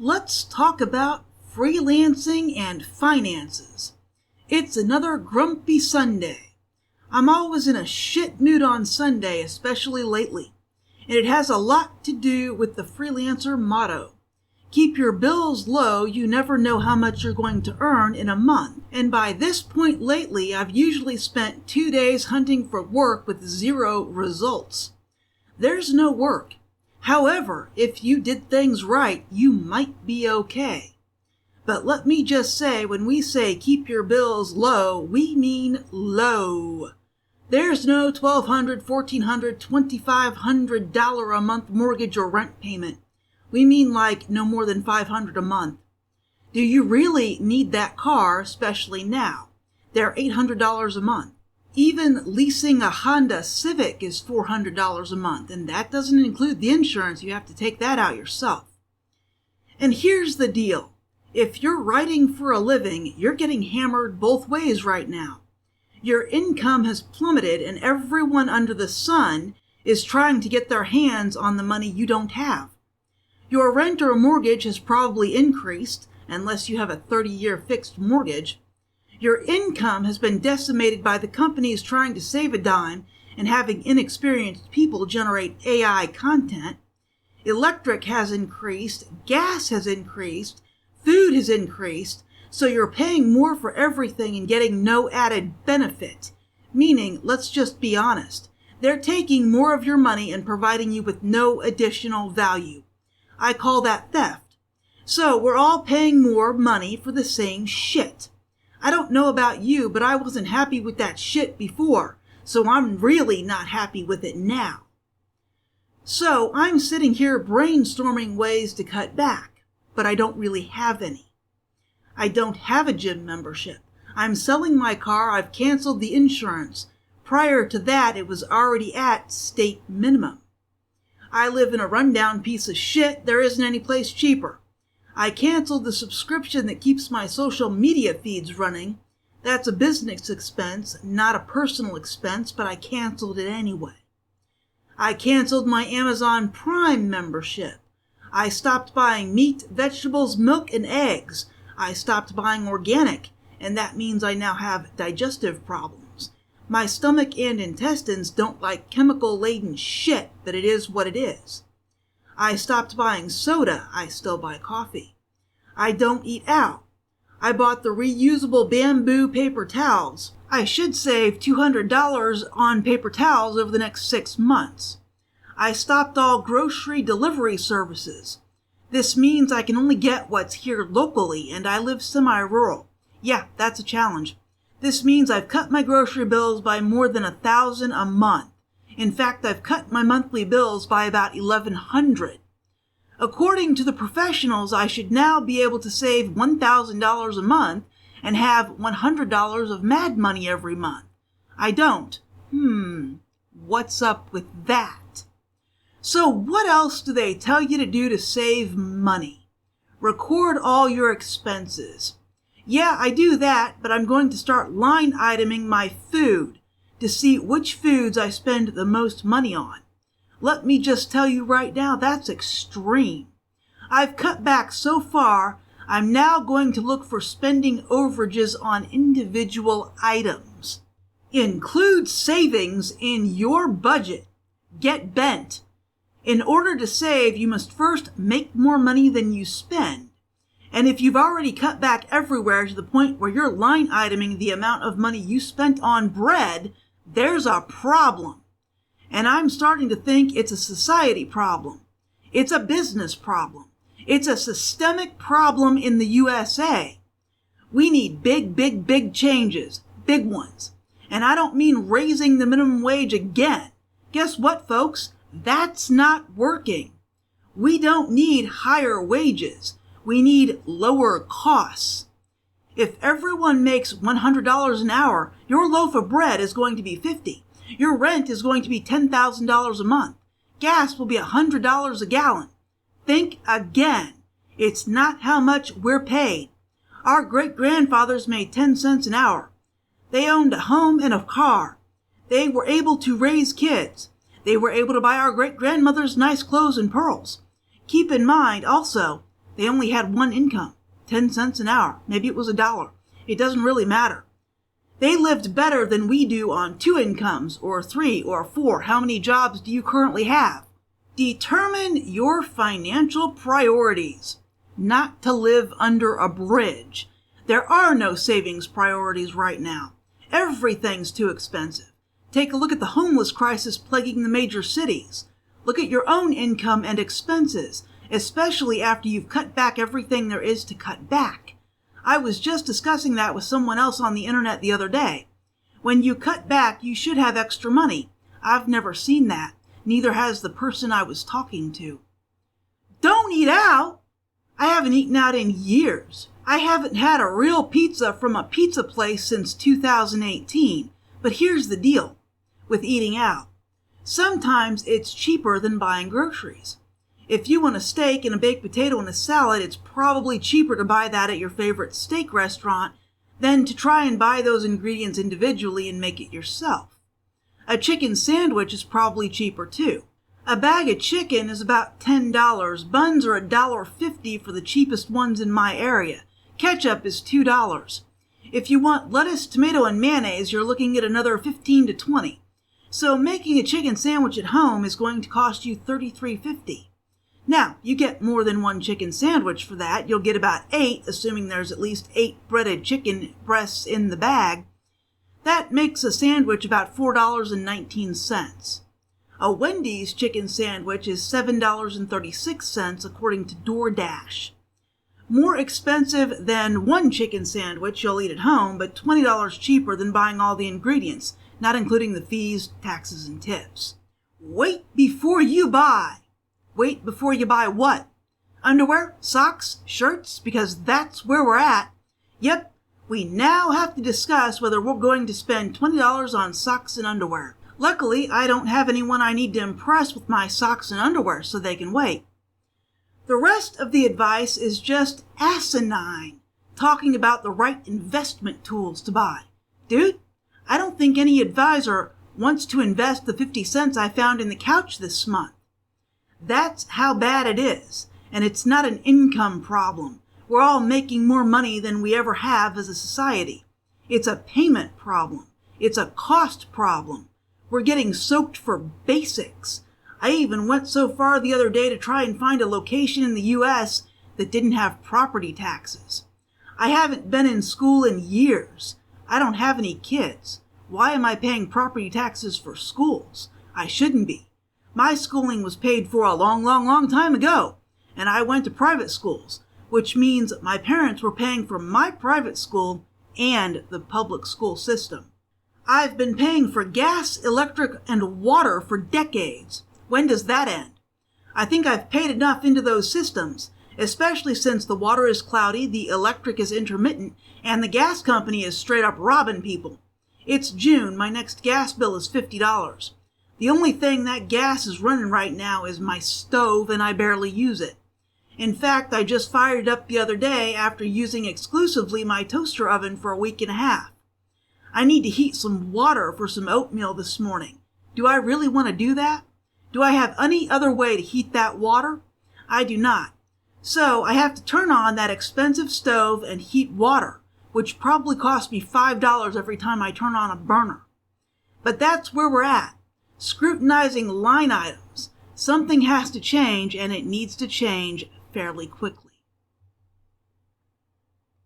Let's talk about freelancing and finances. It's another grumpy Sunday. I'm always in a shit mood on Sunday, especially lately. And it has a lot to do with the freelancer motto. Keep your bills low, you never know how much you're going to earn in a month. And by this point lately, I've usually spent 2 days hunting for work with 0 results. There's no work. However, if you did things right, you might be okay. But let me just say, when we say keep your bills low, we mean low. There's no $1,200, $1,400, $2,500 a month mortgage or rent payment. We mean like no more than $500 a month. Do you really need that car, especially now? They're $800 a month. Even leasing a Honda Civic is $400 a month, and that doesn't include the insurance. You have to take that out yourself. And here's the deal. If you're writing for a living, you're getting hammered both ways right now. Your income has plummeted, and everyone under the sun is trying to get their hands on the money you don't have. Your rent or mortgage has probably increased, unless you have a 30-year fixed mortgage. Your income has been decimated by the companies trying to save a dime and having inexperienced people generate AI content. Electric has increased, gas has increased, food has increased, so you're paying more for everything and getting no added benefit. Meaning, let's just be honest, they're taking more of your money and providing you with no additional value. I call that theft. So we're all paying more money for the same shit. I don't know about you, but I wasn't happy with that shit before, so I'm really not happy with it now. So I'm sitting here brainstorming ways to cut back, but I don't really have any. I don't have a gym membership. I'm selling my car. I've canceled the insurance. Prior to that, it was already at state minimum. I live in a rundown piece of shit. There isn't any place cheaper. I canceled the subscription that keeps my social media feeds running. That's a business expense, not a personal expense, but I canceled it anyway. I canceled my Amazon Prime membership. I stopped buying meat, vegetables, milk, and eggs. I stopped buying organic, and that means I now have digestive problems. My stomach and intestines don't like chemical-laden shit, but it is what it is. I stopped buying soda. I still buy coffee. I don't eat out. I bought the reusable bamboo paper towels. I should save $200 on paper towels over the next 6 months. I stopped all grocery delivery services. This means I can only get what's here locally, and I live semi-rural. Yeah, that's a challenge. This means I've cut my grocery bills by more than $1,000 a month. In fact, I've cut my monthly bills by about $1,100. According to the professionals, I should now be able to save $1,000 a month and have $100 of mad money every month. I don't. What's up with that? So what else do they tell you to do to save money? Record all your expenses. Yeah, I do that, but I'm going to start line iteming my food to see which foods I spend the most money on. Let me just tell you right now, that's extreme. I've cut back so far, I'm now going to look for spending overages on individual items. Include savings in your budget. Get bent. In order to save, you must first make more money than you spend. And if you've already cut back everywhere to the point where you're line iteming the amount of money you spent on bread, there's a problem. And I'm starting to think it's a society problem. It's a business problem. It's a systemic problem in the USA. We need big changes. Big ones. And I don't mean raising the minimum wage again. Guess what, folks? That's not working. We don't need higher wages. We need lower costs. If everyone makes $100 an hour, your loaf of bread is going to be $50. Your rent is going to be $10,000 a month. Gas will be $100 a gallon. Think again. It's not how much we're paid. Our great-grandfathers made 10 cents an hour. They owned a home and a car. They were able to raise kids. They were able to buy our great-grandmothers nice clothes and pearls. Keep in mind, also, They only had one income, 10 cents an hour. Maybe it was $1. It doesn't really matter. They lived better than we do on 2 incomes, or 3, or 4. How many jobs do you currently have? Determine your financial priorities. Not to live under a bridge. There are no savings priorities right now. Everything's too expensive. Take a look at the homeless crisis plaguing the major cities. Look at your own income and expenses, especially after you've cut back everything there is to cut back. I was just discussing that with someone else on the internet the other day. When you cut back, you should have extra money. I've never seen that. Neither has the person I was talking to. Don't eat out! I haven't eaten out in years. I haven't had a real pizza from a pizza place since 2018. But here's the deal with eating out. Sometimes it's cheaper than buying groceries. If you want a steak and a baked potato and a salad, it's probably cheaper to buy that at your favorite steak restaurant than to try and buy those ingredients individually and make it yourself. A chicken sandwich is probably cheaper too. A bag of chicken is about $10. Buns are $1.50 for the cheapest ones in my area. Ketchup is $2. If you want lettuce, tomato, and mayonnaise, you're looking at another $15 to $20. So making a chicken sandwich at home is going to cost you $33.50. Now, you get more than one chicken sandwich for that. You'll get about 8, assuming there's at least 8 breaded chicken breasts in the bag. That makes a sandwich about $4.19. A Wendy's chicken sandwich is $7.36 according to DoorDash. More expensive than one chicken sandwich you'll eat at home, but $20 cheaper than buying all the ingredients, not including the fees, taxes, and tips. Wait before you buy. Wait before you buy what? Underwear, socks, shirts? Because that's where we're at. Yep, we now have to discuss whether we're going to spend $20 on socks and underwear. Luckily, I don't have anyone I need to impress with my socks and underwear, so they can wait. The rest of the advice is just asinine, talking about the right investment tools to buy. Dude, I don't think any advisor wants to invest the 50 cents I found in the couch this month. That's how bad it is, and it's not an income problem. We're all making more money than we ever have as a society. It's a payment problem. It's a cost problem. We're getting soaked for basics. I even went so far the other day to try and find a location in the U.S. that didn't have property taxes. I haven't been in school in years. I don't have any kids. Why am I paying property taxes for schools? I shouldn't be. My schooling was paid for a long time ago, and I went to private schools, which means my parents were paying for my private school and the public school system. I've been paying for gas, electric, and water for decades. When does that end? I think I've paid enough into those systems, especially since the water is cloudy, the electric is intermittent, and the gas company is straight up robbing people. It's June. My next gas bill is $50. The only thing that gas is running right now is my stove, and I barely use it. In fact, I just fired it up the other day after using exclusively my toaster oven for a week and a half. I need to heat some water for some oatmeal this morning. Do I really want to do that? Do I have any other way to heat that water? I do not. So I have to turn on that expensive stove and heat water, which probably costs me $5 every time I turn on a burner. But that's where we're at. Scrutinizing line items. Something has to change, and it needs to change fairly quickly.